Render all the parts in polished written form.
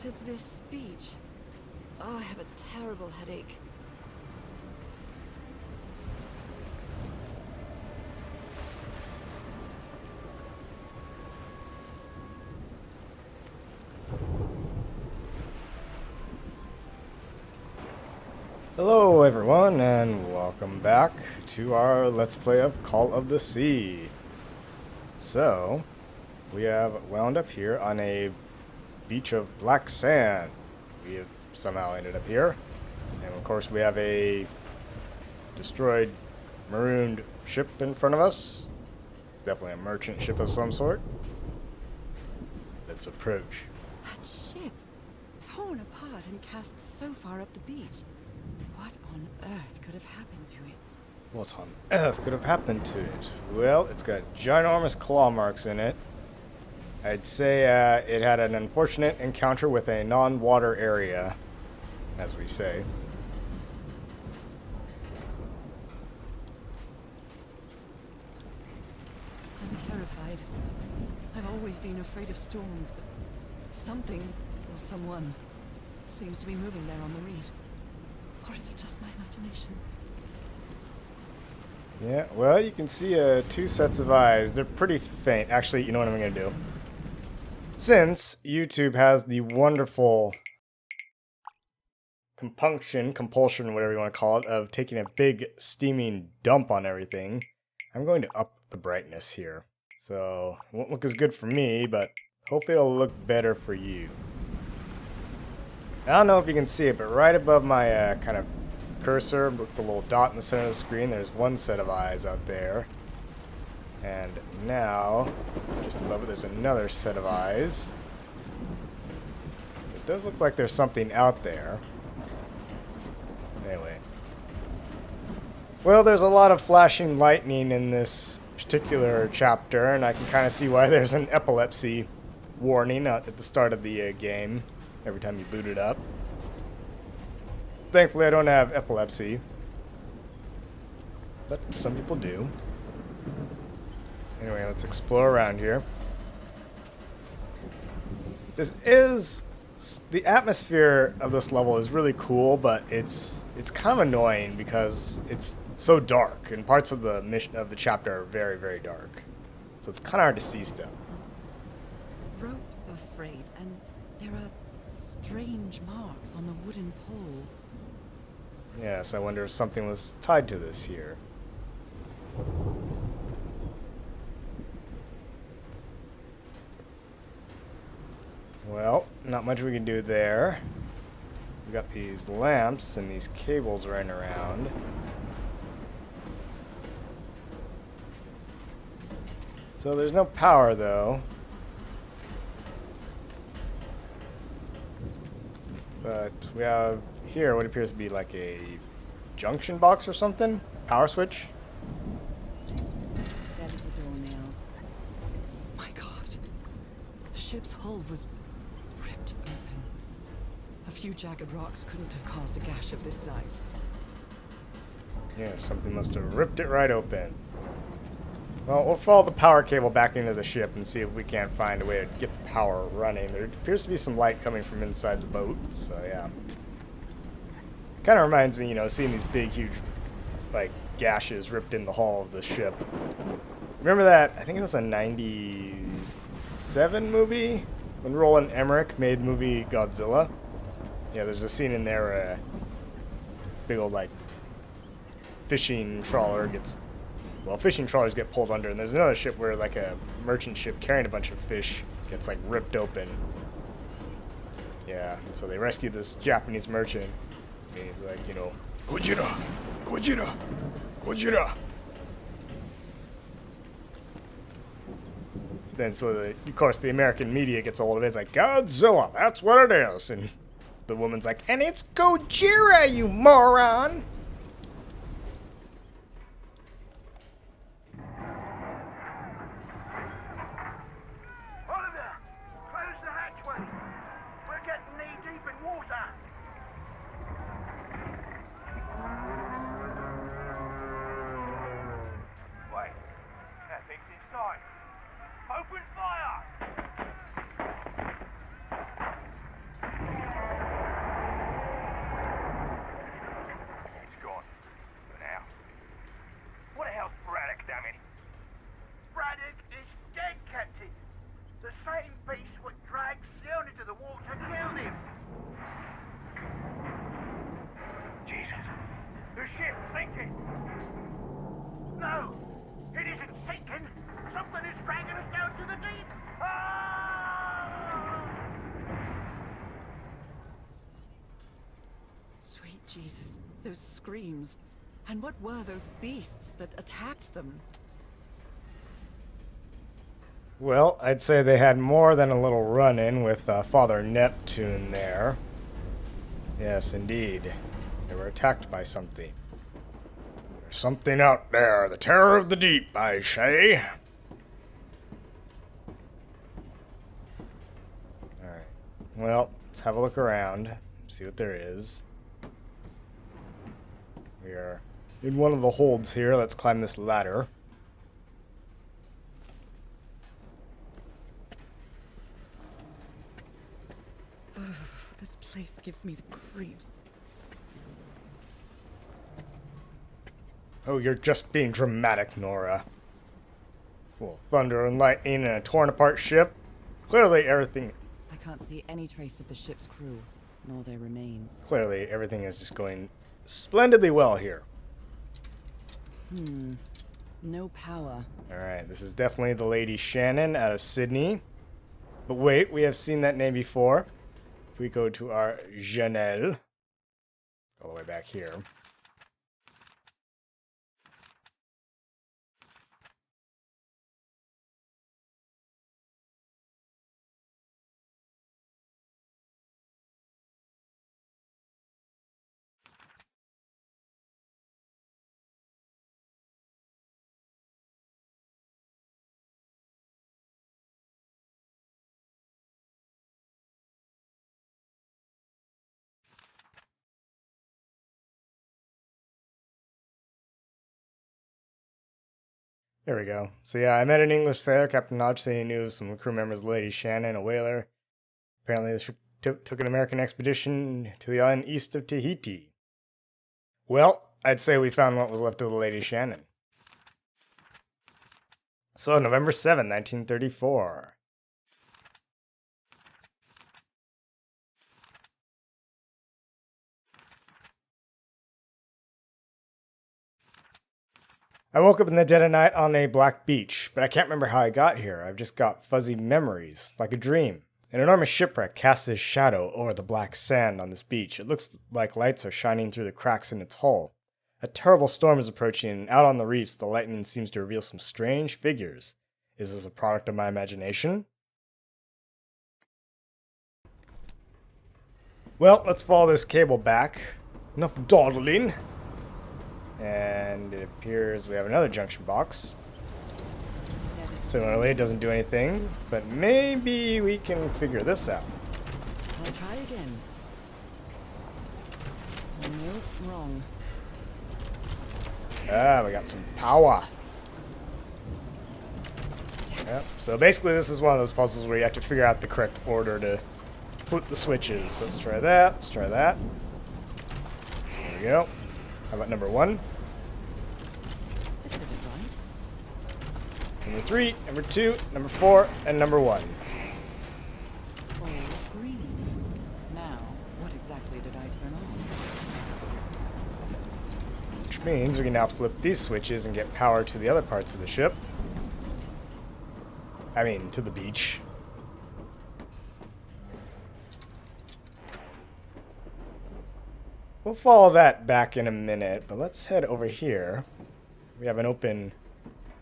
to this beach. Oh, I have a terrible headache. Hello everyone, and welcome back to our Let's Play of Call of the Sea. So, we have wound up here on a beach of black sand. We have somehow ended up here. And of course we have a destroyed, marooned ship in front of us. It's definitely a merchant ship of some sort. Let's approach. That ship, torn apart and cast so far up the beach. What on earth could have happened to it? What on earth could have happened to it? Well, it's got ginormous claw marks in it. I'd say it had an unfortunate encounter with a non-water area, as we say. I'm terrified. I've always been afraid of storms, but something, or someone, seems to be moving there on the reefs. Or is it just my imagination? Yeah, well, you can see two sets of eyes. They're pretty faint. Actually, you know what I'm going to do? Since YouTube has the wonderful compulsion, whatever you want to call it, of taking a big steaming dump on everything, I'm going to up the brightness here. So, it won't look as good for me, but hopefully it'll look better for you. I don't know if you can see it, but right above my kind of cursor, with the little dot in the center of the screen, there's one set of eyes out there. And now, just above it, there's another set of eyes. It does look like there's something out there. Anyway. Well, there's a lot of flashing lightning in this particular chapter, and I can kind of see why there's an epilepsy warning at the start of the game. Every time you boot it up. Thankfully, I don't have epilepsy. But some people do. Anyway, let's explore around here. The atmosphere of this level is really cool, but it's kind of annoying because it's so dark, and parts of the mission of the chapter are very, very dark. So it's kind of hard to see stuff. Ropes are frayed, and there are strange marks on the wooden pole. Yes, I wonder if something was tied to this here. Well, not much we can do there. We got these lamps and these cables running around. So there's no power though. But we have here what appears to be like a junction box or something. Power switch. That is a doornail. My God. The ship's hull was ripped open. A few jagged rocks couldn't have caused a gash of this size. Yeah, something must have ripped it right open. Well, we'll follow the power cable back into the ship and see if we can't find a way to get the power running. There appears to be some light coming from inside the boat, so yeah. Kind of reminds me, you know, seeing these big, huge, like, gashes ripped in the hull of the ship. Remember that, I think it was a 97 movie? When Roland Emmerich made the movie Godzilla? Yeah, there's a scene in there where a big old, like, fishing trawler gets... Well, fishing trawlers get pulled under, and there's another ship where, like, a merchant ship carrying a bunch of fish gets, like, ripped open. Yeah, so they rescue this Japanese merchant, and he's like, you know, Gojira! Gojira! Gojira! Then, so, of course, the American media gets a hold of it. It's like, Godzilla, that's what it is! And the woman's like, and it's Gojira, you moron! Those screams. And what were those beasts that attacked them? Well, I'd say they had more than a little run-in with Father Neptune there. Yes, indeed. They were attacked by something. There's something out there. The terror of the deep, I say. Alright. Well, let's have a look around. See what there is. We are in one of the holds here. Let's climb this ladder. This place gives me the creeps. Oh, you're just being dramatic, Norah. It's a little thunder and lightning and a torn apart ship. Clearly everything can't see any trace of the ship's crew, nor their remains. Clearly, everything is just going splendidly well here. No power. Alright, this is definitely the Lady Shannon out of Sydney. But wait, we have seen that name before. If we go to our Janelle, all the way back here. There we go. So yeah, I met an English sailor, Captain Hodge, saying he knew some crew members of the Lady Shannon, a whaler. Apparently the ship took an American expedition to the island east of Tahiti. Well, I'd say we found what was left of the Lady Shannon. So, November 7, 1934. I woke up in the dead of night on a black beach, but I can't remember how I got here. I've just got fuzzy memories, like a dream. An enormous shipwreck casts its shadow over the black sand on this beach. It looks like lights are shining through the cracks in its hull. A terrible storm is approaching, and out on the reefs, the lightning seems to reveal some strange figures. Is this a product of my imagination? Well, let's follow this cable back. Enough dawdling. And it appears we have another junction box. Similarly, it doesn't do anything, but maybe we can figure this out. I'll try again. Nope, wrong. Ah, we got some power. Yep. So basically this is one of those puzzles where you have to figure out the correct order to flip the switches. So let's try that, let's try that. There we go. How about number 1? This isn't right. Number 3, number 2, number 4, and number 1. All green. Now, what exactly did I turn on? Which means we can now flip these switches and get power to the other parts of the ship. I mean, to the beach. We'll follow that back in a minute, but let's head over here. We have an open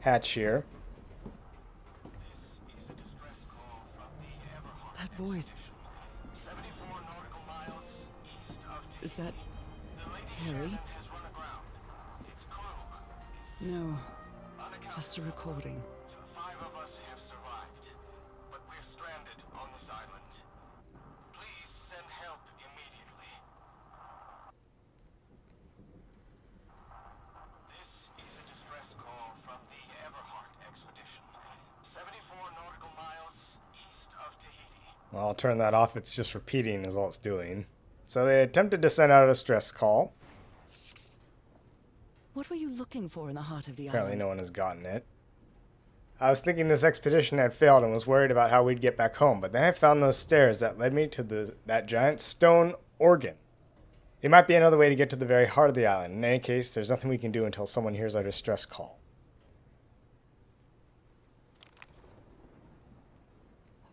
hatch here. That voice. Is that Harry? No, just a recording. Well, I'll turn that off. It's just repeating is all it's doing. So they attempted to send out a distress call. What were you looking for in the heart of the Apparently island? no one has gotten it. I was thinking this expedition had failed and was worried about how we'd get back home, but then I found those stairs that led me to that giant stone organ. It might be another way to get to the very heart of the island. In any case, there's nothing we can do until someone hears our distress call.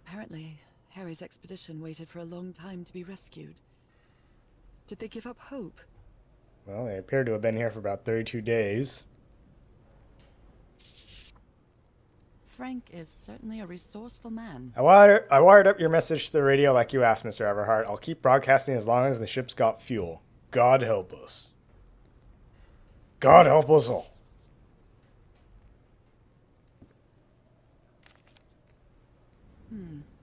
Apparently, Harry's expedition waited for a long time to be rescued. Did they give up hope? Well, they appear to have been here for about 32 days. Frank is certainly a resourceful man. I wired up your message to the radio like you asked, Mr. Everhart. I'll keep broadcasting as long as the ship's got fuel. God help us. God help us all.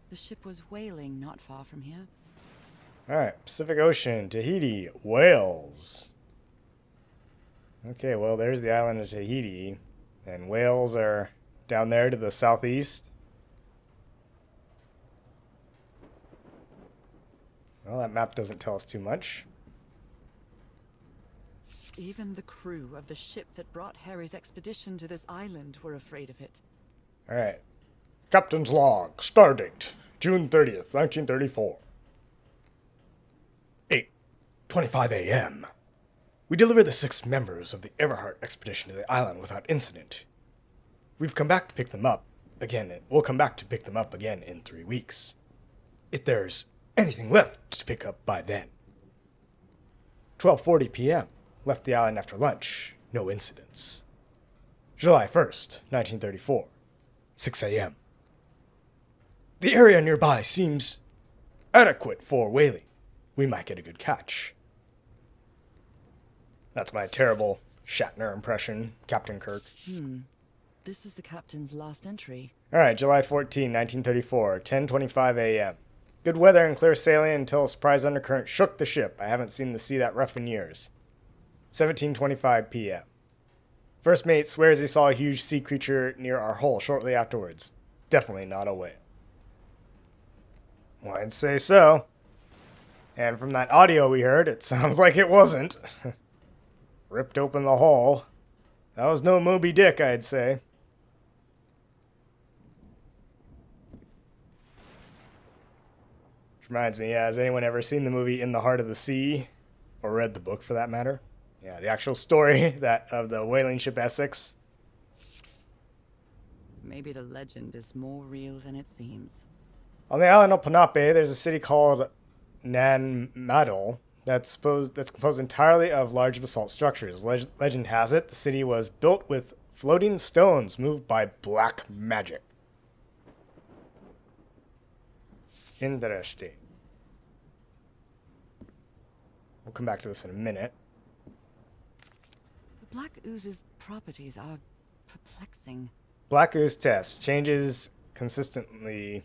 The ship was whaling not far from here. Alright, Pacific Ocean, Tahiti, Wales. Okay, well, there's the island of Tahiti. And Wales are down there to the southeast. Well, that map doesn't tell us too much. Even the crew of the ship that brought Harry's expedition to this island were afraid of it. Alright. Captain's log, stardate, June 30th, 1934. 8:25 a.m. We delivered the 6 members of the Everhart expedition to the island without incident. We've come back to pick them up again. We'll come back to pick them up again in 3 weeks. If there's anything left to pick up by then. 12:40 p.m. Left the island after lunch. No incidents. July 1st, 1934. 6 a.m. The area nearby seems adequate for whaling. We might get a good catch. That's my terrible Shatner impression, Captain Kirk. This is the captain's last entry. Alright, July 14, 1934, 10:25 a.m. Good weather and clear sailing until a surprise undercurrent shook the ship. I haven't seen the sea that rough in years. 17:25 p.m. First mate swears he saw a huge sea creature near our hull shortly afterwards. Definitely not a whale. Well, I'd say so. And from that audio we heard, it sounds like it wasn't. Ripped open the hull. That was no Moby Dick, I'd say. Which reminds me, has anyone ever seen the movie In the Heart of the Sea? Or read the book, for that matter? Yeah, the actual story of the whaling ship Essex. Maybe the legend is more real than it seems. On the island of Ponape, there's a city called Nanmadol that's composed entirely of large basalt structures. Legend has it the city was built with floating stones moved by black magic. Interesting. We'll come back to this in a minute. The black ooze's properties are perplexing. Black ooze test changes consistently.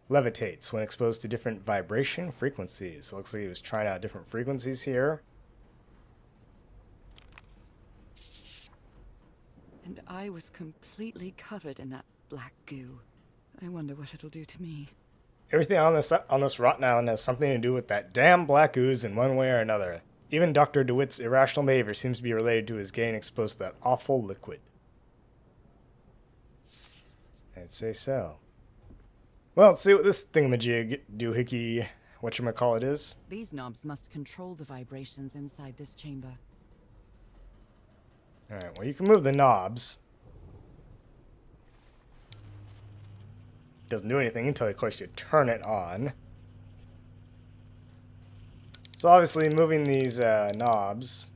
Levitates when exposed to different vibration frequencies. It looks like he was trying out different frequencies here. And I was completely covered in that black goo. I wonder what it'll do to me. Everything on this rotten island has something to do with that damn black ooze in one way or another. Even Dr. DeWitt's irrational behavior seems to be related to his getting exposed to that awful liquid. I'd say so. Well, let's see what this thingamajig doohickey whatchamacallit is. These knobs must control the vibrations inside this chamber. Alright, well, you can move the knobs. Doesn't do anything until, of course, you turn it on. So obviously moving these knobs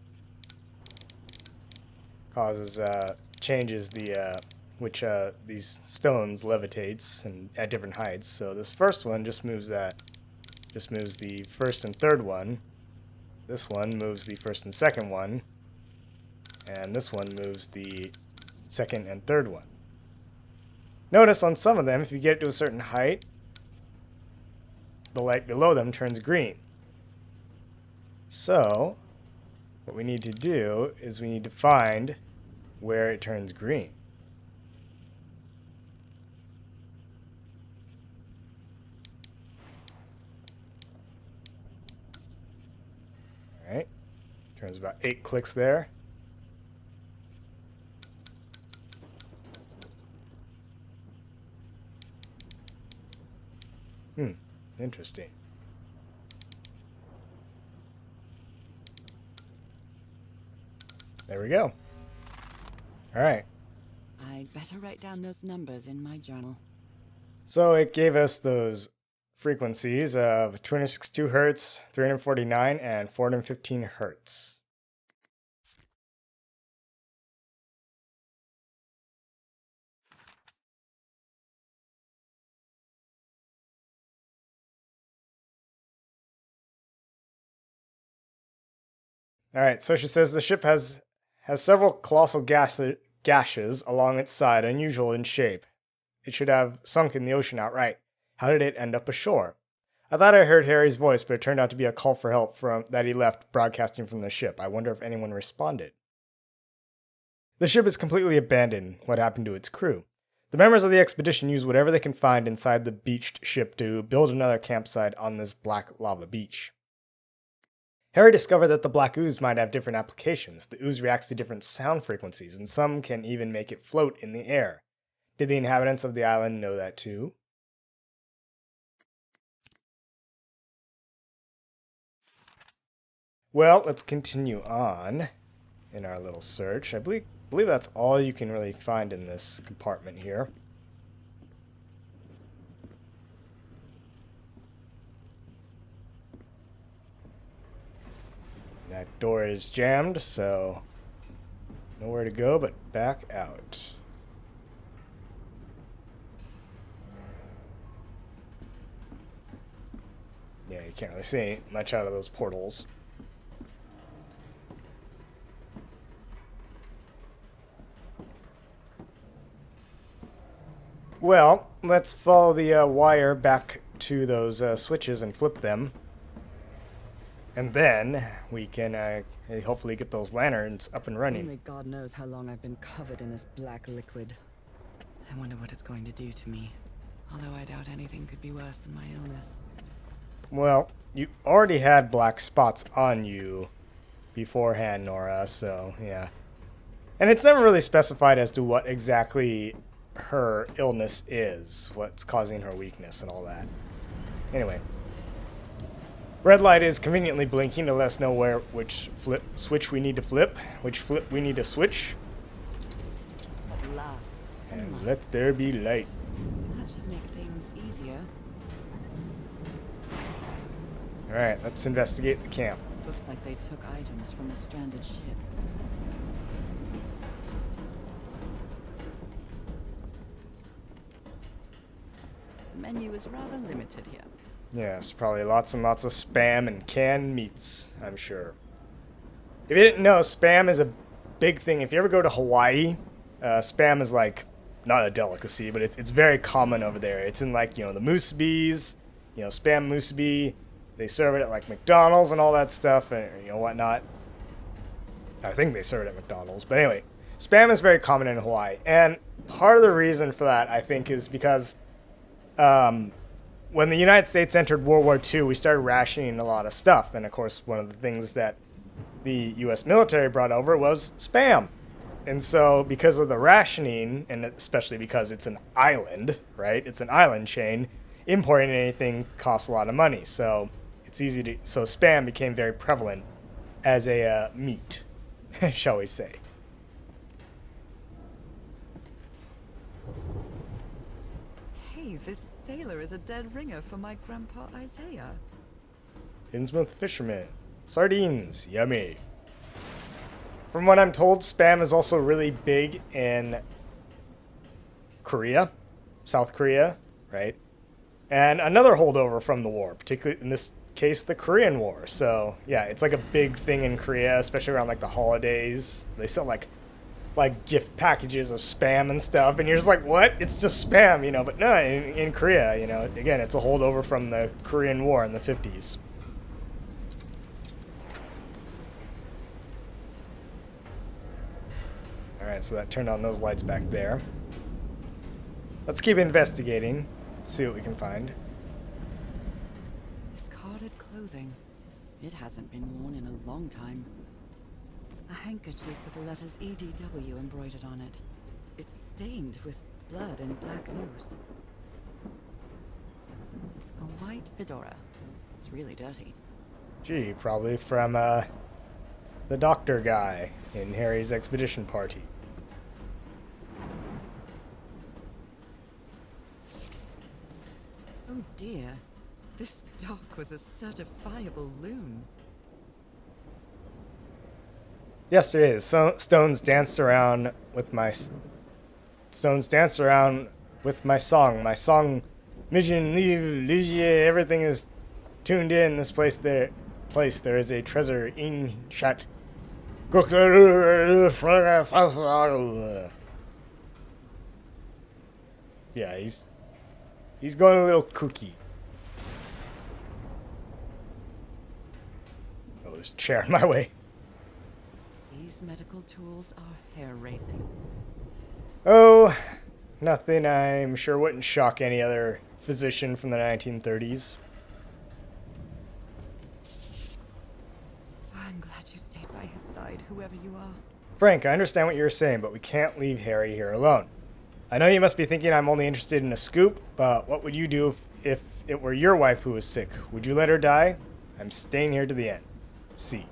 changes the which these stones levitates and at different heights. So this first one just moves the first and third one. This one moves the first and second one. And this one moves the second and third one. Notice on some of them, if you get it to a certain height, the light below them turns green. So, what we need to do is we need to find where it turns green. Alright, turns about 8 clicks there. Interesting. There we go. Alright. I'd better write down those numbers in my journal. So it gave us those frequencies of 262 hertz, 349, and 415 hertz. Alright, so she says the ship has several colossal gashes along its side, unusual in shape. It should have sunk in the ocean outright. How did it end up ashore? I thought I heard Harry's voice, but it turned out to be a call for help that he left broadcasting from the ship. I wonder if anyone responded. The ship is completely abandoned. What happened to its crew? The members of the expedition use whatever they can find inside the beached ship to build another campsite on this black lava beach. Harry discovered that the black ooze might have different applications. The ooze reacts to different sound frequencies, and some can even make it float in the air. Did the inhabitants of the island know that too? Well, let's continue on in our little search. I believe that's all you can really find in this compartment here. That door is jammed, so nowhere to go but back out. Yeah, you can't really see much out of those portals. Well, let's follow the wire back to those switches and flip them. And then we can hopefully get those lanterns up and running. Only God knows how long I've been covered in this black liquid. I wonder what it's going to do to me. Although I doubt anything could be worse than my illness. Well, you already had black spots on you beforehand, Norah, so yeah. And it's never really specified as to what exactly her illness is, what's causing her weakness and all that. Anyway. Red light is conveniently blinking to let us know which switch we need to flip, which flip we need to switch. At last, some And light. let there be light. That should make things easier. Alright, let's investigate the camp. Looks like they took items from a stranded ship. The menu is rather limited here. Yes, probably lots and lots of Spam and canned meats, I'm sure. If you didn't know, Spam is a big thing. If you ever go to Hawaii, Spam is like, not a delicacy, but it's very common over there. It's in like, the musubis, Spam musubi. They serve it at like McDonald's and all that stuff and, whatnot. I think they serve it at McDonald's. But anyway, Spam is very common in Hawaii. And part of the reason for that, I think, is because when the United States entered World War II, we started rationing a lot of stuff. And, of course, one of the things that the U.S. military brought over was Spam. And so because of the rationing, and especially because it's an island, right? It's an island chain, importing anything costs a lot of money. So it's so Spam became very prevalent as a meat, shall we say. Hey, this sailor is a dead ringer for my grandpa Isaiah. Innsmouth fisherman. Sardines. Yummy. From what I'm told, Spam is also really big in Korea. South Korea, right? And another holdover from the war, particularly in this case, the Korean War. So, yeah, it's like a big thing in Korea, especially around like the holidays. They sell like gift packages of Spam and stuff, and you're just like, what? It's just Spam, but no, in Korea, again, it's a holdover from the Korean War in the 50s. Alright, so that turned on those lights back there. Let's keep investigating, see what we can find. Discarded clothing. It hasn't been worn in a long time. A handkerchief with the letters EDW embroidered on it. It's stained with blood and black ooze. A white fedora. It's really dirty. Gee, probably from the doctor guy in Harry's expedition party. Oh dear. This dock was a certifiable loon. Yesterday, the stones danced around with my song. My song, Mission Ligie, everything is tuned in. This place there is a treasure in chat. Yeah, he's going a little kooky. Oh, there's a chair in my way. These medical tools are hair-raising. Oh, nothing I'm sure wouldn't shock any other physician from the 1930s. I'm glad you stayed by his side, whoever you are. Frank, I understand what you're saying, but we can't leave Harry here alone. I know you must be thinking I'm only interested in a scoop, but what would you do if it were your wife who was sick? Would you let her die? I'm staying here to the end. See.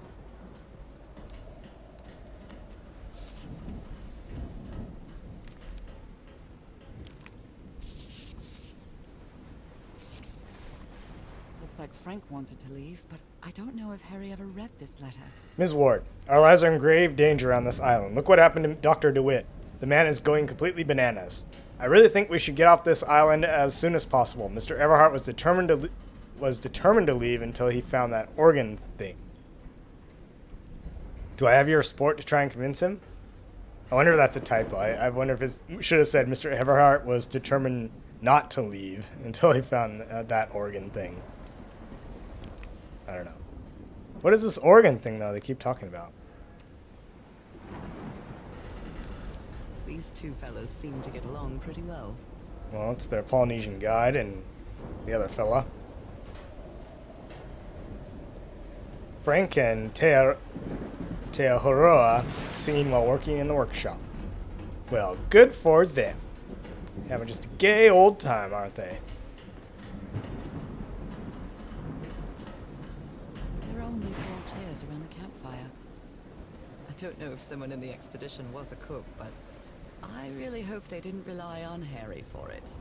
Looks like Frank wanted to leave, but I don't know if Harry ever read this letter. Ms. Ward, our lives are in grave danger on this island. Look what happened to Dr. DeWitt. The man is going completely bananas. I really think we should get off this island as soon as possible. Mr. Everhart was determined to leave until he found that organ thing. Do I have your support to try and convince him? I wonder if that's a typo. I wonder if it should have said Mr. Everhart was determined not to leave until he found that organ thing. I don't know. What is this organ thing, though, they keep talking about? These two fellows seem to get along pretty well. Well, it's their Polynesian guide and the other fella. Frank and Teahoroa singing while working in the workshop. Well, good for them. Having just a gay old time, aren't they? There are only 4 chairs around the campfire. I don't know if someone in the expedition was a cook, but I really hope they didn't rely on Harry for it.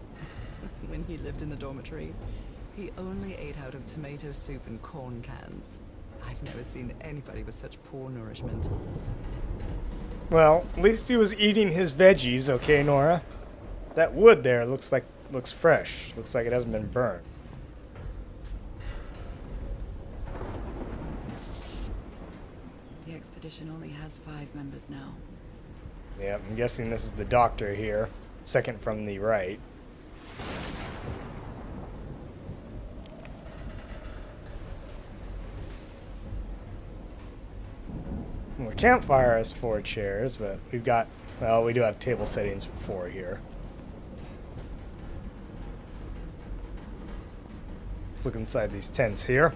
When he lived in the dormitory, he only ate out of tomato soup and corn cans. I've never seen anybody with such poor nourishment. Well, at least he was eating his veggies, okay, Nora? That wood there looks fresh. Looks like it hasn't been burned. The expedition only has 5 members now. Yeah, I'm guessing this is the doctor here. Second from the right. Well, the campfire has 4 chairs, but we do have table settings for 4 here. Let's look inside these tents here.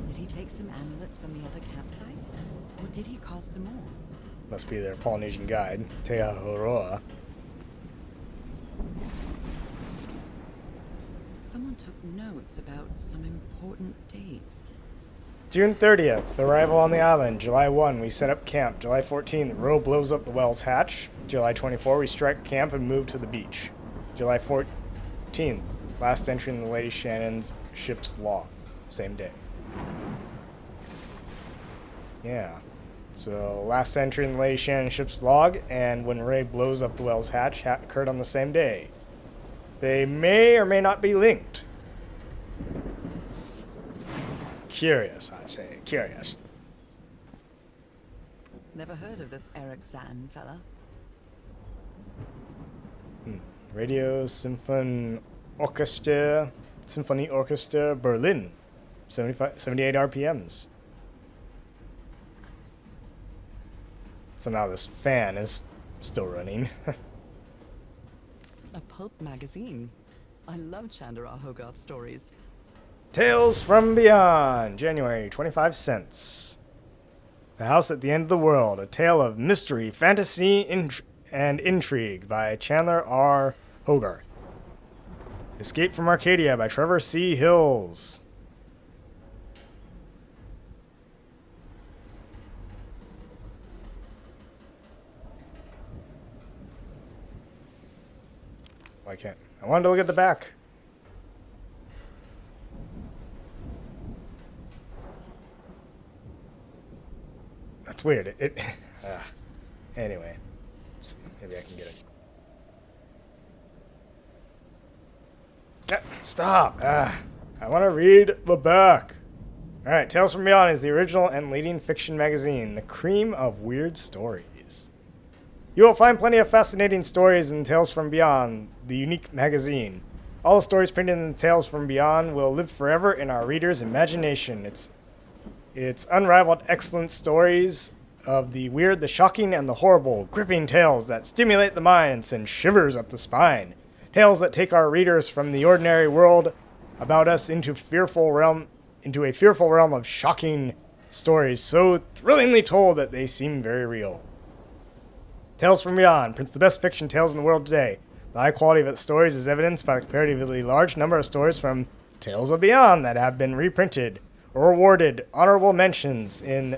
Did he take some amulets from the other campsite? Or did he carve some more? Must be their Polynesian guide, Teahoroa. Someone took notes about some important dates. June 30th, the arrival on the island. July 1, we set up camp. July 14, the row blows up the well's hatch. July 24, we strike camp and move to the beach. July 14th, last entry in the Lady Shannon's ship's log. Same day. Yeah. So, last entry in the Lady Shannon ship's log, and when Ray blows up the well's hatch, occurred on the same day. They may or may not be linked. Curious, I say. Curious. Never heard of this Eric Zahn fella. Radio Symphony Orchestra Berlin. 78 RPMs. Somehow this fan is still running. A pulp magazine. I love Chandra Hogarth stories. Tales from Beyond, January, 25 cents. The House at the End of the World, a tale of mystery, fantasy, and intrigue by Chandler R. Hogarth. Escape from Arcadia by Trevor C. Hills. I can't. I wanted to look at the back. That's weird. Anyway, let's see. Maybe I can get it. Stop! I want to read the back. Alright, Tales from Beyond is the original and leading fiction magazine, the cream of weird stories. You will find plenty of fascinating stories in Tales from Beyond, the unique magazine. All the stories printed in Tales from Beyond will live forever in our readers' imagination. It's unrivaled excellent stories of the weird, the shocking, and the horrible, gripping tales that stimulate the mind and send shivers up the spine. Tales that take our readers from the ordinary world about us into a fearful realm of shocking stories so thrillingly told that they seem very real. Tales from Beyond prints the best fiction tales in the world today. The high quality of its stories is evidenced by the comparatively large number of stories from Tales of Beyond that have been reprinted or awarded honorable mentions in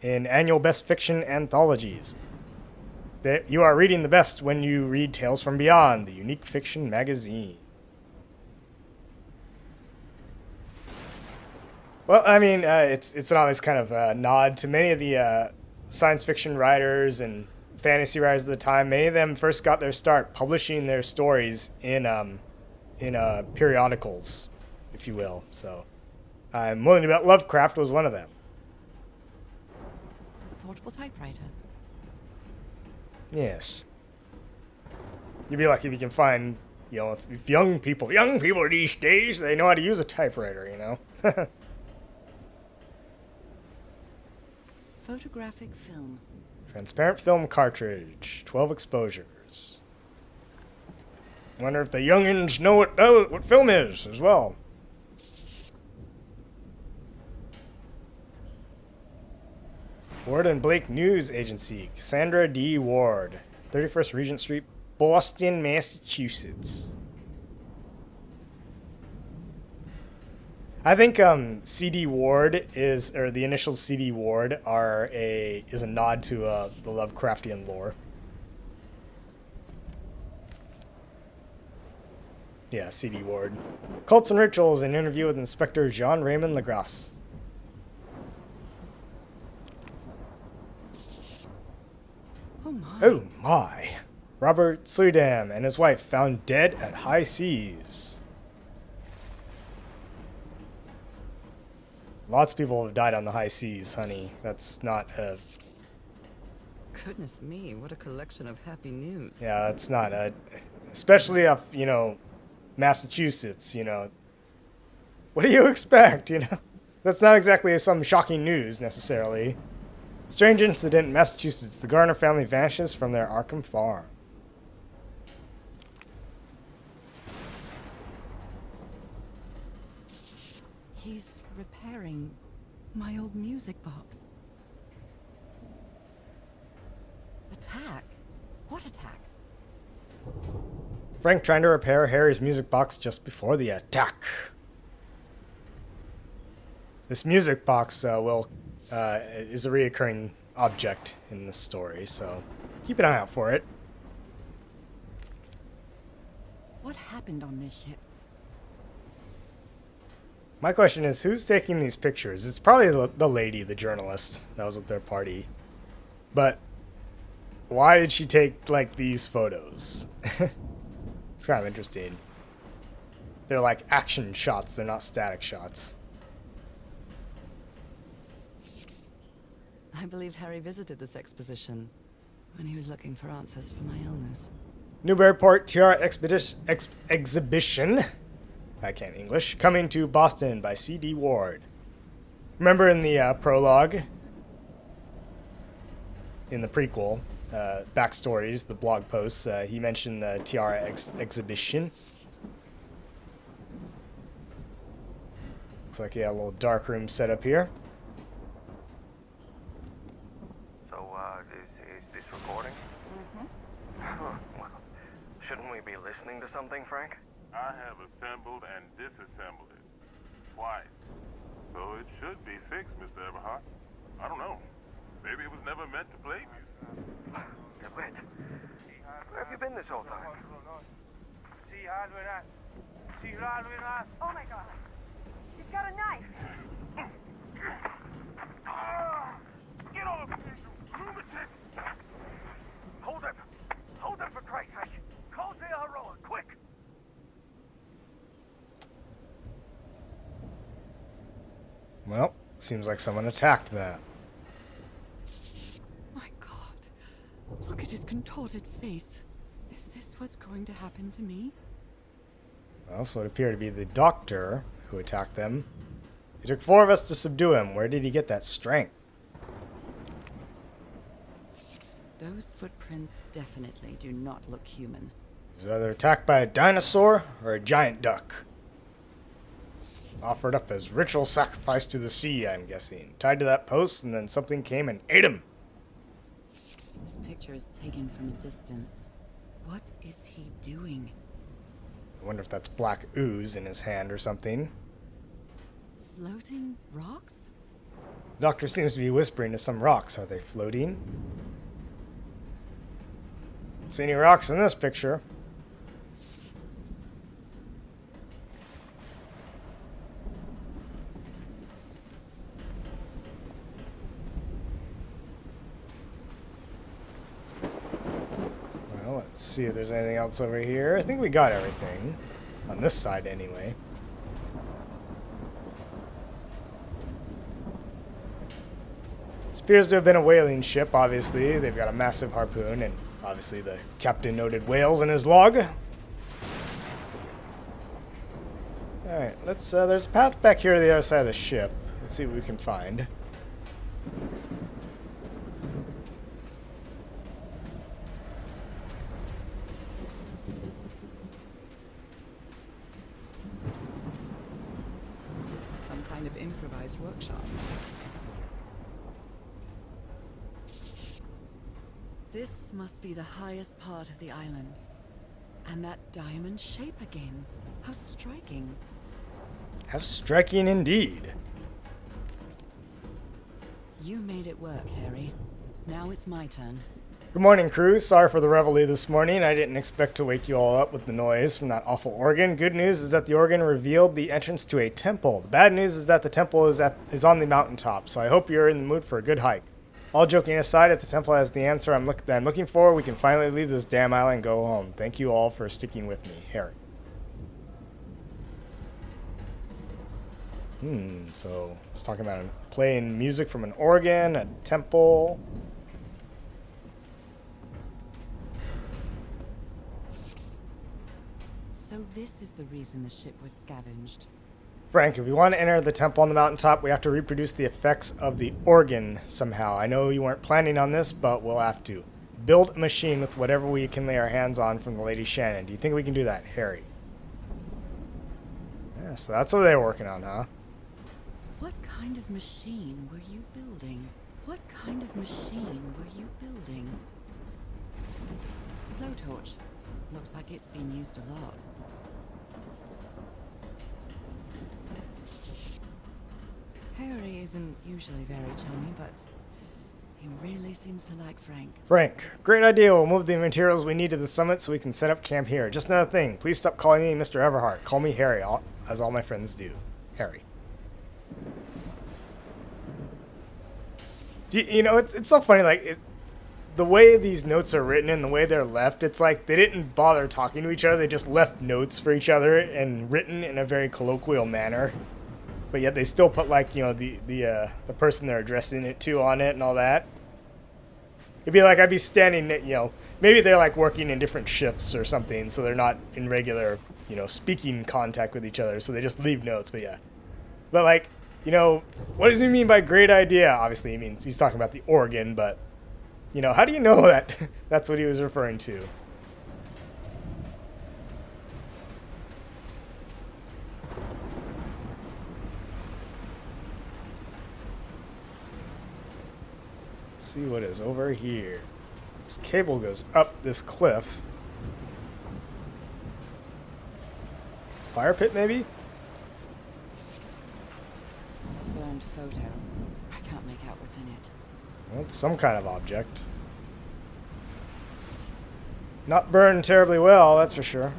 annual best fiction anthologies. You are reading the best when you read Tales from Beyond, the unique fiction magazine. Well, I mean, it's an obvious kind of nod to many of the science fiction writers and fantasy writers of the time. Many of them first got their start publishing their stories in periodicals, if you will. So, I'm willing to bet Lovecraft was one of them. A portable typewriter. Yes. You'd be lucky if you can find, if young people these days, they know how to use a typewriter, Photographic film. Transparent film cartridge, 12 exposures. Wonder if the youngins know what film is as well. Ward and Blake News Agency, Cassandra D. Ward, 31st Regent Street, Boston, Massachusetts. I think CD Ward the initials CD Ward is a nod to the Lovecraftian lore. Yeah, CD Ward. Cults and Rituals, an interview with Inspector Jean-Raymond Legrasse. Oh my. Oh my. Robert Sludam and his wife found dead at high seas. Lots of people have died on the high seas, honey. That's not a... Goodness me, what a collection of happy news. Yeah, that's not a... Especially off, Massachusetts, What do you expect, That's not exactly some shocking news, necessarily. Strange incident in Massachusetts. The Garner family vanishes from their Arkham farm. He's repairing my old music box. Attack? What attack? Frank trying to repair Harry's music box just before the attack. This music box is a reoccurring object in this story, so keep an eye out for it. What happened on this ship? My question is, who's taking these pictures? It's probably the lady, the journalist, that was at their party. But why did she take, these photos? It's kind of interesting. They're like action shots, they're not static shots. I believe Harry visited this exposition when he was looking for answers for my illness. Newburyport TR Exhibition. I can't English. Coming to Boston by C.D. Ward. Remember in the prologue, in the prequel, backstories, the blog posts, he mentioned the Tiara exhibition. Looks like he had a little dark room set up here. So, is this recording? Well, shouldn't we be listening to something, Frank? I have assembled and disassembled it twice. So it should be fixed, Mr. Everhart. I don't know. Maybe it was never meant to play music. Wait. Where have you been this whole time? Oh my god. He's got a knife. Get off me, you lunatic! Hold him! Hold him for Christ's sake! Call J.R. quick! Well, seems like someone attacked that. My God. Look at his contorted face. Is this what's going to happen to me? Well, so it appeared to be the doctor who attacked them. It took 4 of us to subdue him. Where did he get that strength? Those footprints definitely do not look human. He was either attacked by a dinosaur or a giant duck. Offered up as ritual sacrifice to the sea, I'm guessing. Tied to that post, and then something came and ate him. This picture is taken from a distance. What is he doing? I wonder if that's black ooze in his hand or something. Floating rocks? The doctor seems to be whispering to some rocks. Are they floating? See any rocks in this picture? Well, let's see if there's anything else over here. I think we got everything. On this side, anyway. This appears to have been a whaling ship, obviously. They've got a massive harpoon, and obviously the captain noted whales in his log. Alright, let's, there's a path back here to the other side of the ship. Let's see what we can find. Some kind of improvised workshop. This must be the highest part of the island. And that diamond shape again. How striking. How striking indeed. You made it work, Harry. Now it's my turn. Good morning, crew. Sorry for the reveille this morning. I didn't expect to wake you all up with the noise from that awful organ. Good news is that the organ revealed the entrance to a temple. The bad news is that the temple is on the mountaintop, so I hope you're in the mood for a good hike. All joking aside, if the temple has the answer I'm looking for, we can finally leave this damn island and go home. Thank you all for sticking with me. Harry. So it's talking about playing music from an organ, a temple. So this is the reason the ship was scavenged. Frank, if we want to enter the temple on the mountaintop, we have to reproduce the effects of the organ somehow. I know you weren't planning on this, but we'll have to. Build a machine with whatever we can lay our hands on from the Lady Shannon. Do you think we can do that, Harry? Yeah, so that's what they were working on, huh? What kind of machine were you building? What kind of machine were you building? Blowtorch. Looks like it's been used a lot. Harry isn't usually very chummy, but he really seems to like Frank. Frank, great idea. We'll move the materials we need to the summit so we can set up camp here. Just another thing. Please stop calling me Mr. Everhart. Call me Harry, as all my friends do. Harry. You know, it's so funny, like, the way these notes are written and the way they're left, it's like they didn't bother talking to each other. They just left notes for each other and written in a very colloquial manner. But yet they still put, like, you know, the person they're addressing it to on it and all that. It'd be like I'd be standing, you know, maybe they're, like, working in different shifts or something, so they're not in regular, you know, speaking contact with each other, so they just leave notes, but yeah. But, like, you know, what does he mean by great idea? Obviously, he means he's talking about the organ, but, you know, how do you know that that's what he was referring to? See what is over here. This cable goes up this cliff. Fire pit, maybe? Burned photo. I can't make out what's in it. Well, it's some kind of object. Not burned terribly well, that's for sure.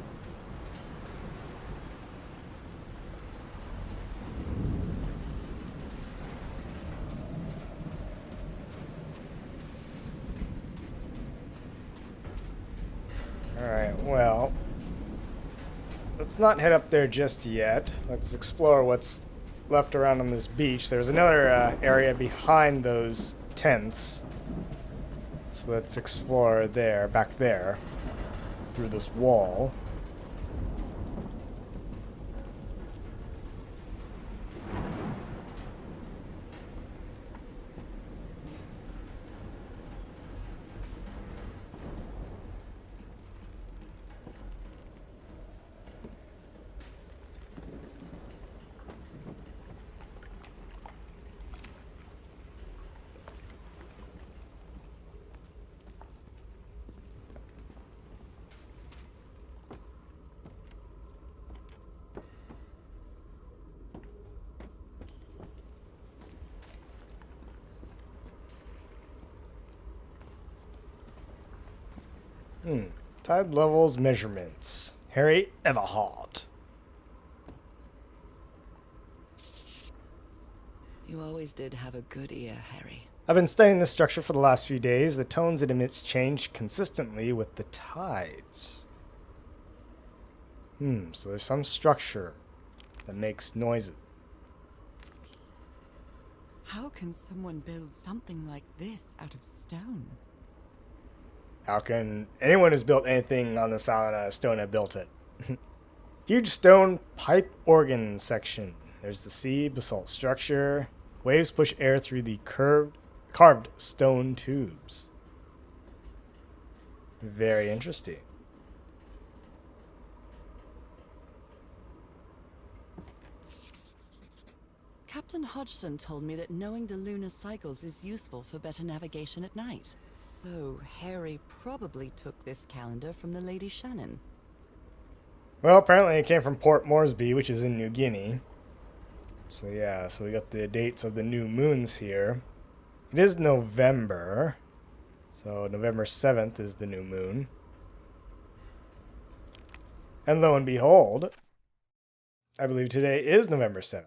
Alright, well, let's not head up there just yet. Let's explore what's left around on this beach. There's another area behind those tents. So let's explore there, back there, through this wall. Tide levels measurements. Harry Everhart. You always did have a good ear, Harry. I've been studying this structure for the last few days. The tones it emits change consistently with the tides. So there's some structure that makes noises. How can someone build something like this out of stone? How can anyone who's built anything on this island out of stone have built it? Huge stone pipe organ section. There's the sea, basalt structure. Waves push air through the carved stone tubes. Very interesting. Captain Hodgson told me that knowing the lunar cycles is useful for better navigation at night. So Harry probably took this calendar from the Lady Shannon. Well, apparently it came from Port Moresby, which is in New Guinea. So yeah, so we got the dates of the new moons here. It is November. So November 7th is the new moon. And lo and behold, I believe today is November 7th.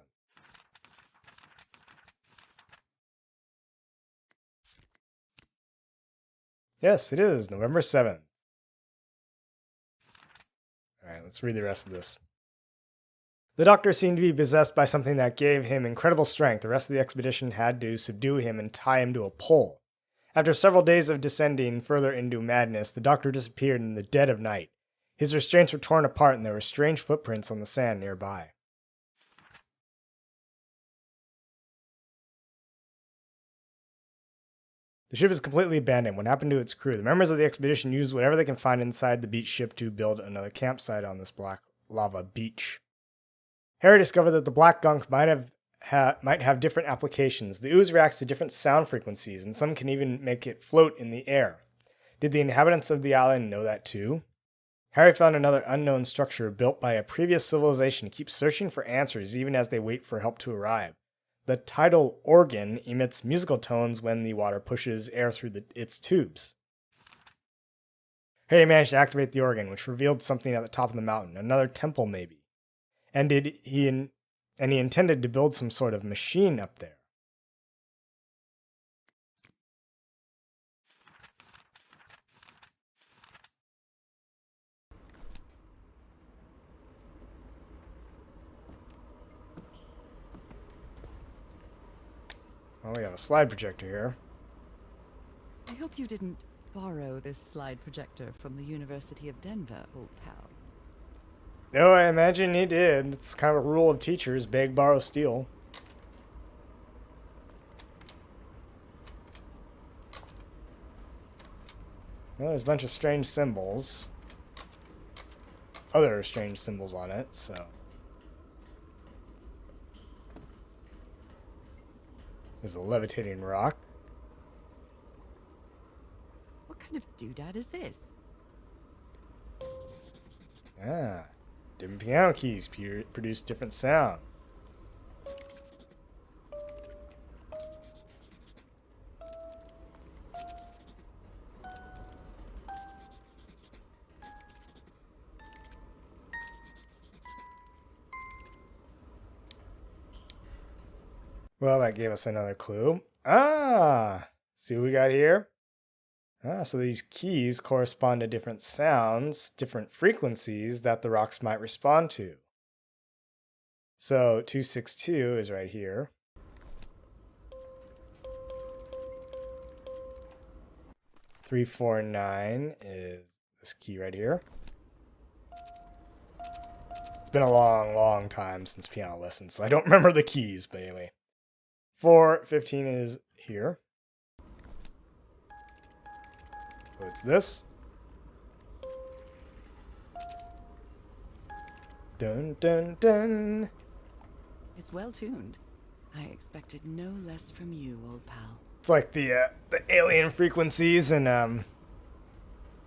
Yes, it is November 7th. Alright, let's read the rest of this. The Doctor seemed to be possessed by something that gave him incredible strength. The rest of the expedition had to subdue him and tie him to a pole. After several days of descending further into madness, the Doctor disappeared in the dead of night. His restraints were torn apart and there were strange footprints on the sand nearby. The ship is completely abandoned. What happened to its crew? The members of the expedition used whatever they can find inside the beach ship to build another campsite on this black lava beach. Harry discovered that the black gunk might have different applications. The ooze reacts to different sound frequencies, and some can even make it float in the air. Did the inhabitants of the island know that too? Harry found another unknown structure built by a previous civilization to keep searching for answers even as they wait for help to arrive. The tidal organ emits musical tones when the water pushes air through its tubes. Harry managed to activate the organ, which revealed something at the top of the mountain, another temple maybe. And he intended to build some sort of machine up there. Well, we have a slide projector here. I hope you didn't borrow this slide projector from the University of Denver, old pal. No, I imagine he did. It's kind of a rule of teachers, beg, borrow, steal. Well, there's a bunch of strange symbols. Other strange symbols on it, so. There's a levitating rock. What kind of doodad is this? Ah, different piano keys produce different sounds. Well, that gave us another clue. Ah, see what we got here? Ah, so these keys correspond to different sounds, different frequencies that the rocks might respond to. So 262 is right here. 349 is this key right here. It's been a long time since piano lessons, so I don't remember the keys, but anyway. 415 is here. So it's this. Dun dun dun. It's well tuned. I expected no less from you, old pal. It's like the alien frequencies in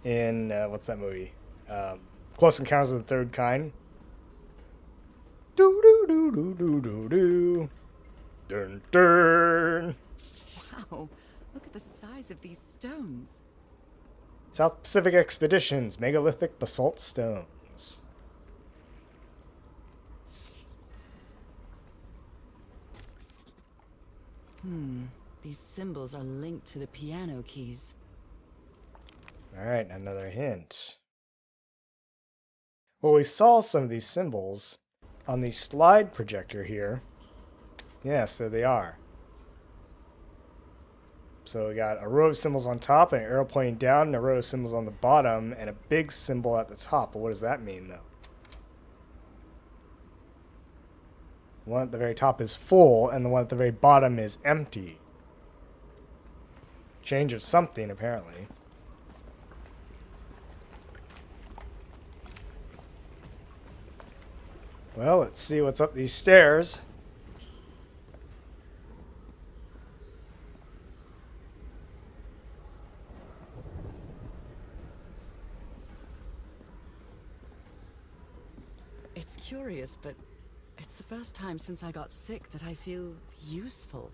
what's that movie? Close Encounters of the Third Kind. Do do do do do do do. Dun dun. Wow, look at the size of these stones. South Pacific Expeditions, megalithic basalt stones. These symbols are linked to the piano keys. Alright, another hint. Well, we saw some of these symbols on the slide projector here. Yes, there they are. So we got a row of symbols on top, and an arrow pointing down, and a row of symbols on the bottom, and a big symbol at the top. But what does that mean, though? The one at the very top is full, and the one at the very bottom is empty. Change of something, apparently. Well, let's see what's up these stairs. It's curious, but it's the first time since I got sick that I feel useful.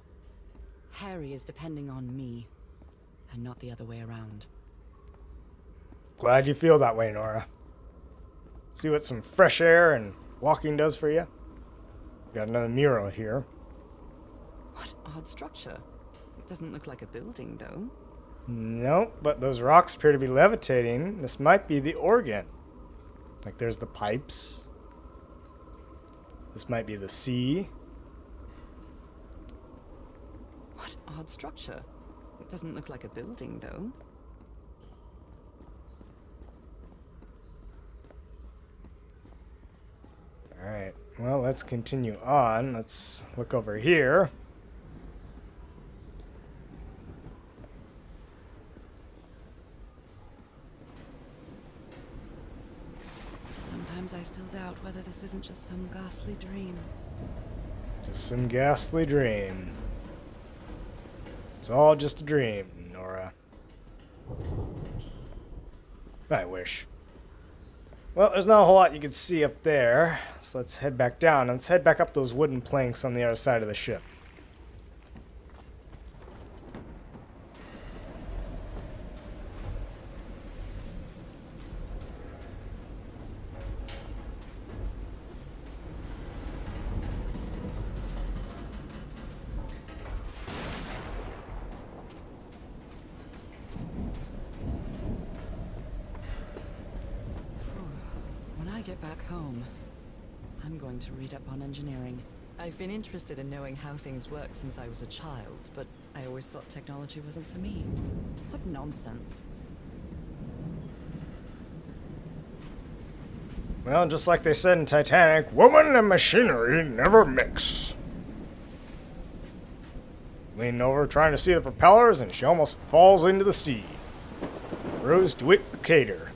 Harry is depending on me, and not the other way around. Glad you feel that way, Nora. See what some fresh air and walking does for you? Got another mural here. What odd structure. It doesn't look like a building, though. Nope, but those rocks appear to be levitating. This might be the organ. Like there's the pipes. This might be the sea. What odd structure. It doesn't look like a building, though. Alright, well, let's continue on. Let's look over here. Sometimes I still doubt whether this isn't just some ghastly dream. Just some ghastly dream. It's all just a dream, Nora. I wish. Well, there's not a whole lot you can see up there, so let's head back down. Let's head back up those wooden planks on the other side of the ship. When I get back home, I'm going to read up on engineering. I've been interested in knowing how things work since I was a child, but I always thought technology wasn't for me. What nonsense. Well, just like they said in Titanic, woman and machinery never mix. Leaning over, trying to see the propellers, and she almost falls into the sea. Rose DeWitt Bucator.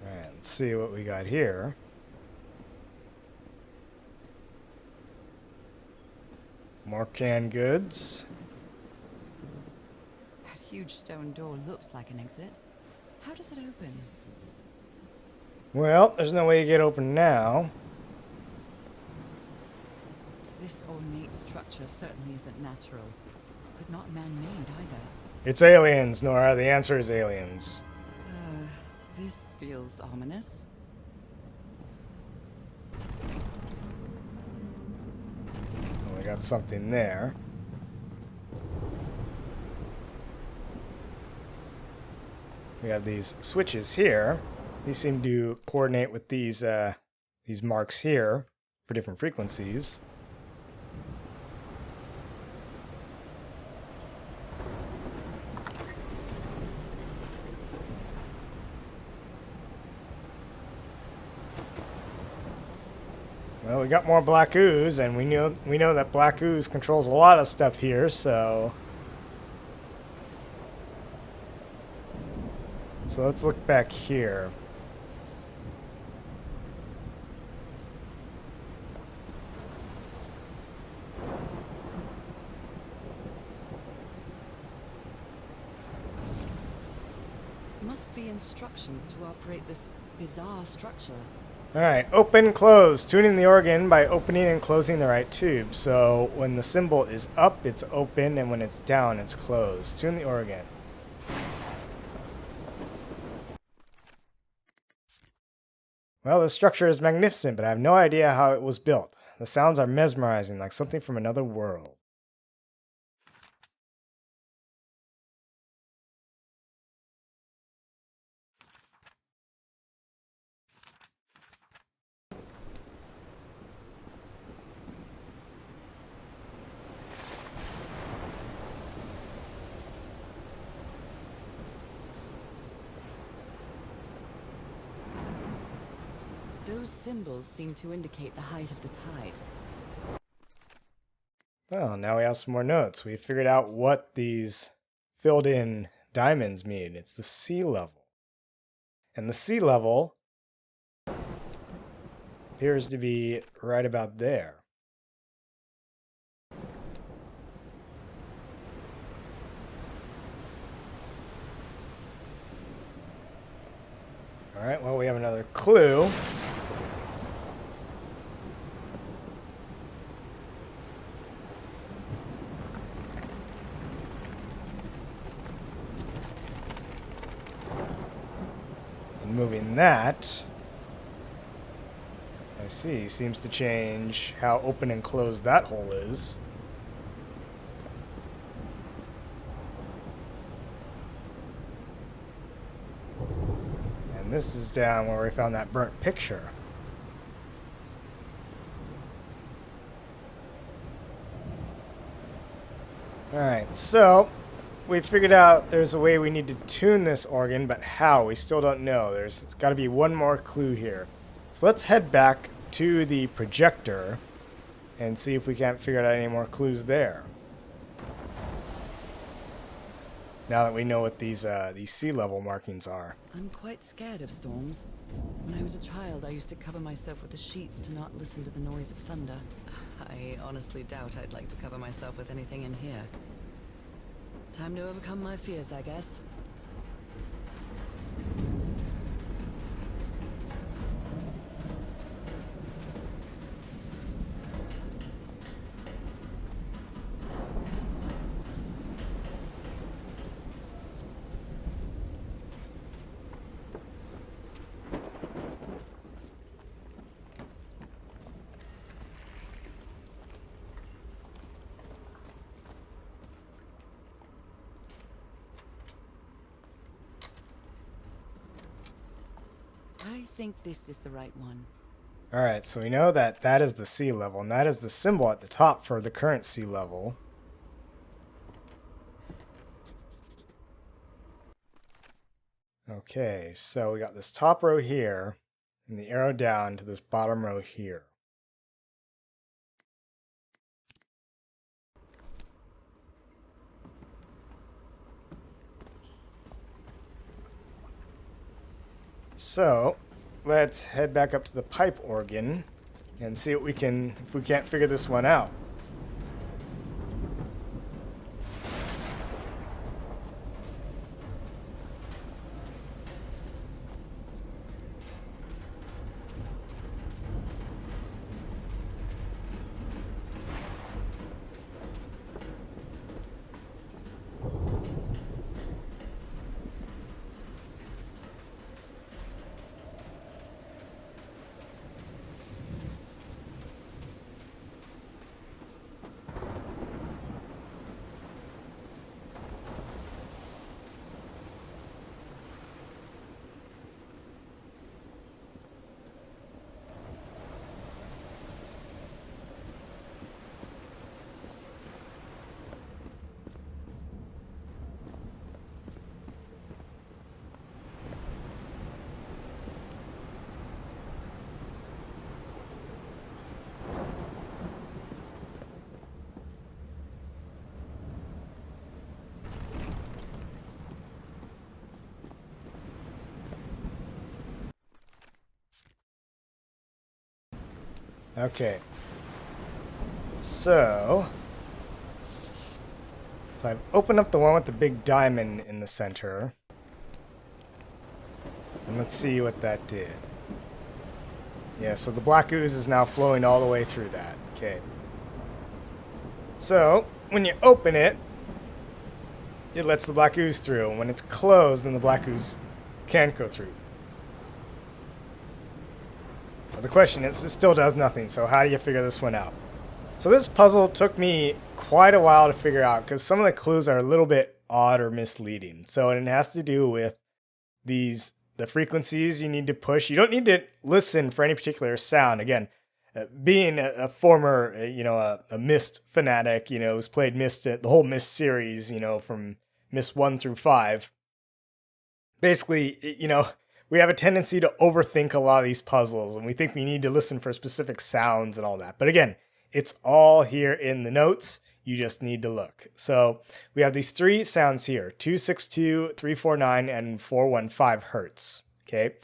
Alright, let's see what we got here. More canned goods. That huge stone door looks like an exit. How does it open? Well, there's no way to get open now. This ornate structure certainly isn't natural, but not man-made either. It's aliens, Nora. The answer is aliens. This feels ominous. we got something there. We have these switches here. These seem to coordinate with these marks here for different frequencies. Well, we got more black ooze, and we know that black ooze controls a lot of stuff here, so let's look back here. Must be instructions to operate this bizarre structure. Alright, open, close. Tuning the organ by opening and closing the right tube. So when the symbol is up, it's open, and when it's down, it's closed. Tune the organ. Well, the structure is magnificent, but I have no idea how it was built. The sounds are mesmerizing, like something from another world. Those symbols seem to indicate the height of the tide. Well, now we have some more notes. We figured out what these filled in diamonds mean. It's the sea level. And the sea level appears to be right about there. Alright, well, we have another clue. And moving that, I see, seems to change how open and closed that hole is. And this is down where we found that burnt picture. Alright, so we figured out there's a way we need to tune this organ, but how? We still don't know. There's got to be one more clue here. So let's head back to the projector and see if we can't figure out any more clues there. Now that we know what these sea level markings are. I'm quite scared of storms. When I was a child, I used to cover myself with the sheets to not listen to the noise of thunder. I honestly doubt I'd like to cover myself with anything in here. Time to overcome my fears, I guess. I think this is the right one. Alright, so we know that that is the sea level, and that is the symbol at the top for the current sea level. Okay, so we got this top row here, and the arrow down to this bottom row here. So, let's head back up to the pipe organ and see what we can, if we can't figure this one out. Okay. So I've opened up the one with the big diamond in the center. And let's see what that did. Yeah, so the black ooze is now flowing all the way through that. Okay. So, when you open it, it lets the black ooze through. And when it's closed, then the black ooze can't go through. But the question is, it still does nothing. So how do you figure this one out? So this puzzle took me quite a while to figure out because some of the clues are a little bit odd or misleading. So it has to do with the frequencies you need to push. You don't need to listen for any particular sound. Again, being a former, a Myst fanatic, who's played Myst, the whole Myst series, from Myst 1 through 5. Basically, we have a tendency to overthink a lot of these puzzles, and we think we need to listen for specific sounds and all that. But again, it's all here in the notes. You just need to look. So we have these 3 sounds here, 262, 349, and 415 hertz, okay?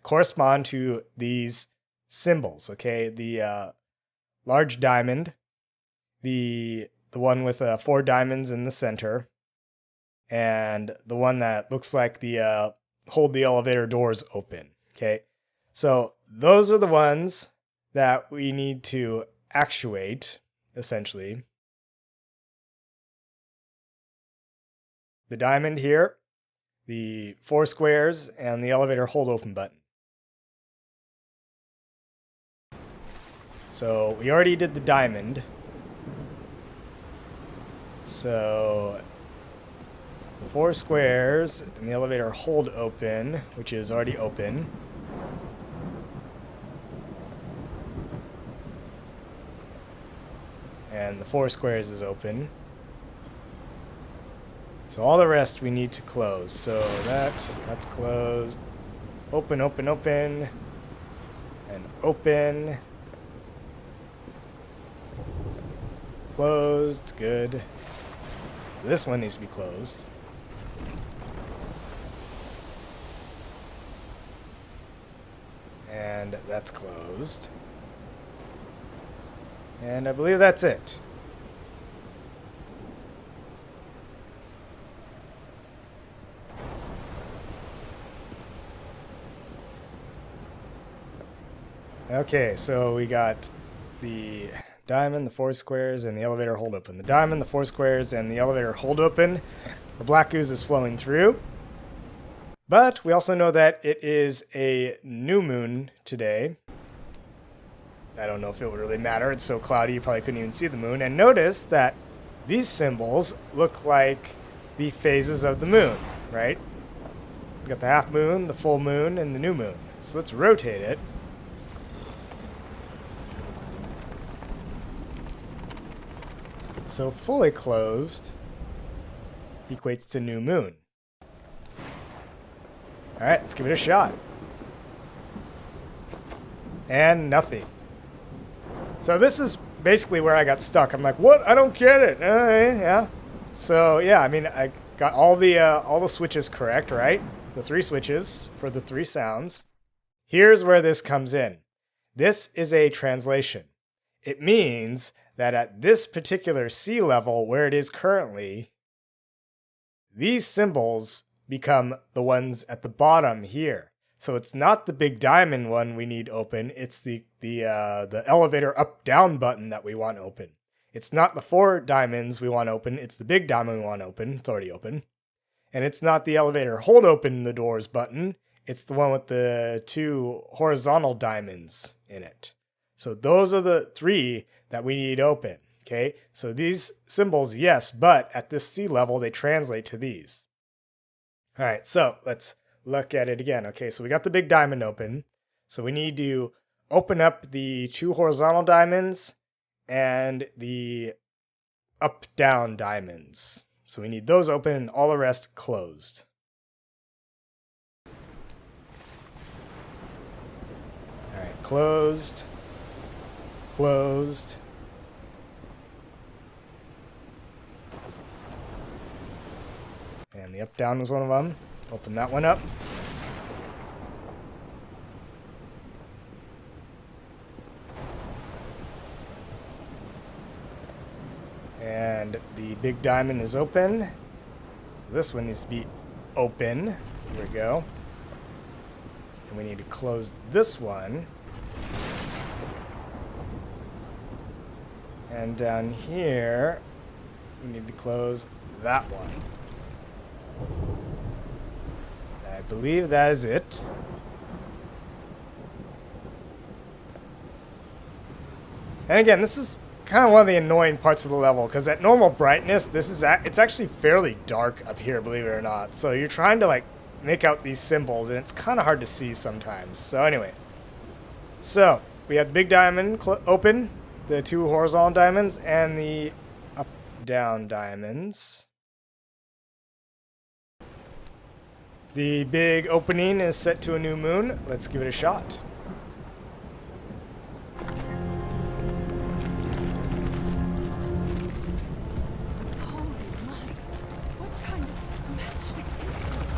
Correspond to these symbols, okay? The large diamond, the one with 4 diamonds in the center, and the one that looks like the hold the elevator doors open, okay? So those are the ones that we need to actuate, essentially. The diamond here, the 4 squares, and the elevator hold open button. So we already did the diamond. So the 4 squares and the elevator hold open, which is already open. And the 4 squares is open. So all the rest we need to close. So that's closed. Open, open, open. And open. Closed. Good. This one needs to be closed. And that's closed. And I believe that's it. Okay, so we got the diamond, the 4 squares, and the elevator hold open. The diamond, the 4 squares, and the elevator hold open. The black ooze is flowing through. But we also know that it is a new moon today. I don't know if it would really matter. It's so cloudy you probably couldn't even see the moon. And notice that these symbols look like the phases of the moon, right? We've got the half moon, the full moon, and the new moon. So let's rotate it. So fully closed equates to new moon. All right, let's give it a shot. And nothing. So this is basically where I got stuck. I'm like, what? I don't get it. Yeah. So yeah, I mean, I got all the switches correct, right? The 3 switches for the 3 sounds. Here's where this comes in. This is a translation. It means that at this particular sea level where it is currently, these symbols become the ones at the bottom here. So it's not the big diamond one we need open. It's the elevator up down button that we want open. It's not the 4 diamonds we want open. It's the big diamond we want open. It's already open. And it's not the elevator hold open the doors button. It's the one with the 2 horizontal diamonds in it. So those are the 3 that we need open. Okay. So these symbols, yes, but at this sea level, they translate to these. All right. So let's look at it again. Okay, so we got the big diamond open. So we need to open up the 2 horizontal diamonds and the up-down diamonds. So we need those open and all the rest closed. All right, closed, closed. And the up-down was one of them. Open that one up. the big diamond is open. So this one needs to be open. Here we go. And we need to close this one. And down here, we need to close that one. I believe that is it. And again, this is kind of one of the annoying parts of the level, because at normal brightness, it's actually fairly dark up here, believe it or not. So you're trying to like make out these symbols, and it's kind of hard to see sometimes. So anyway, so we have the big diamond open, the two horizontal diamonds, and the up-down diamonds. The big opening is set to a new moon. Let's give it a shot. Holy my, what kind of magic is this?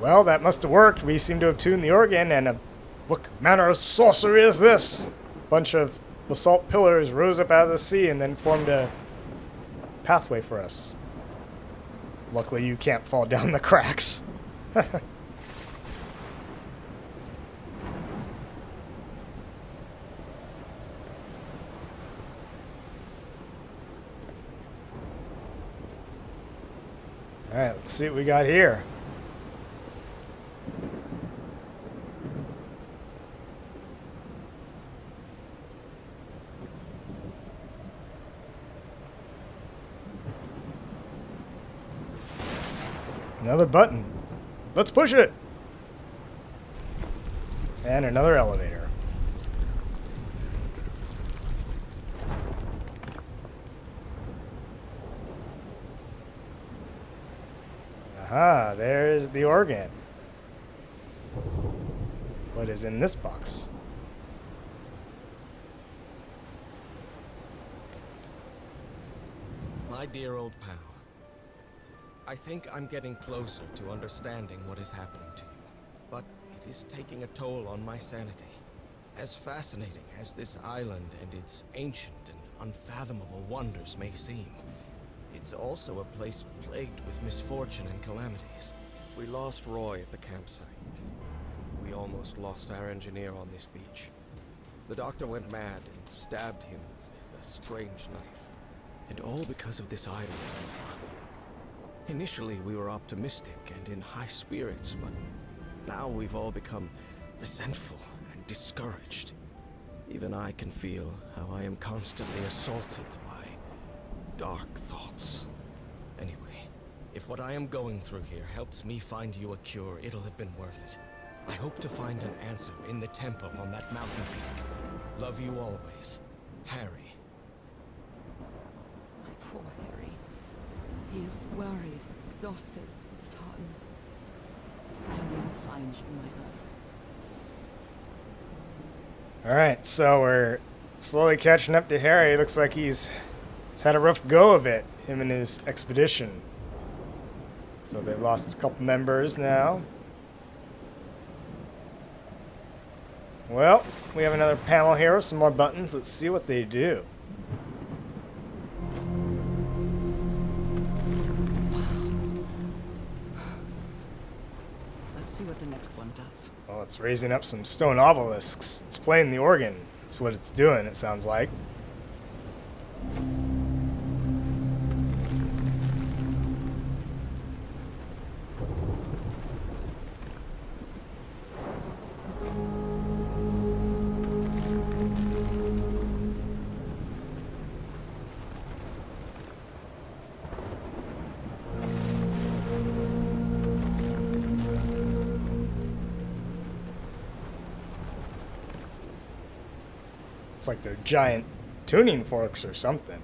Well, that must have worked. We seem to have tuned the organ, and what manner of sorcery is this? A bunch of basalt pillars rose up out of the sea and then formed a pathway for us. Luckily, you can't fall down the cracks. Alright, let's see what we got here. Another button. Let's push it. And another elevator. Aha, there's the organ. What is in this box? My dear old pal, I think I'm getting closer to understanding what is happening to you, but it is taking a toll on my sanity. As fascinating as this island and its ancient and unfathomable wonders may seem, it's also a place plagued with misfortune and calamities. We lost Roy at the campsite. We almost lost our engineer on this beach. The doctor went mad and stabbed him with a strange knife. And all because of this island. Initially, we were optimistic and in high spirits, but now we've all become resentful and discouraged. Even I can feel how I am constantly assaulted by dark thoughts. Anyway, if what I am going through here helps me find you a cure, it'll have been worth it. I hope to find an answer in the temple on that mountain peak. Love you always, Harry. My poor Harry. He is worried, exhausted, disheartened. I will find you, my love. Alright, so we're slowly catching up to Harry. Looks like he's had a rough go of it, him and his expedition. So they've lost a couple members now. Well, we have another panel here with some more buttons. Let's see what they do. Let's see what the next one does. Well, it's raising up some stone obelisks. It's playing the organ. That's what it's doing, it sounds like. It's like they're giant tuning forks or something.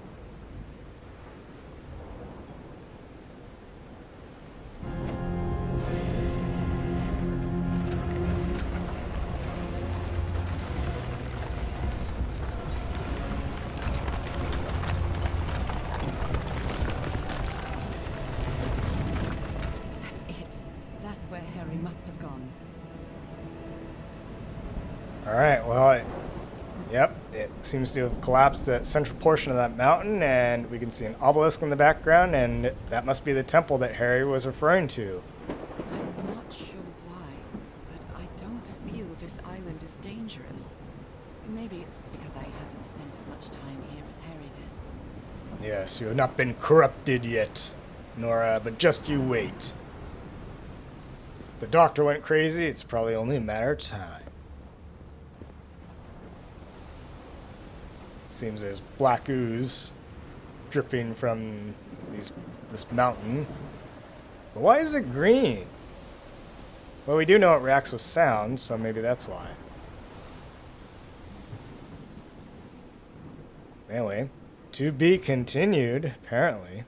Harry must have gone. Alright, well, yep, it seems to have collapsed the central portion of that mountain, and we can see an obelisk in the background, and that must be the temple that Harry was referring to. I'm not sure why, but I don't feel this island is dangerous. Maybe it's because I haven't spent as much time here as Harry did. Yes, you have not been corrupted yet, Norah, but just you wait. The doctor went crazy, it's probably only a matter of time. Seems there's black ooze dripping from this mountain. But why is it green? Well, we do know it reacts with sound, so maybe that's why. Anyway, to be continued, apparently.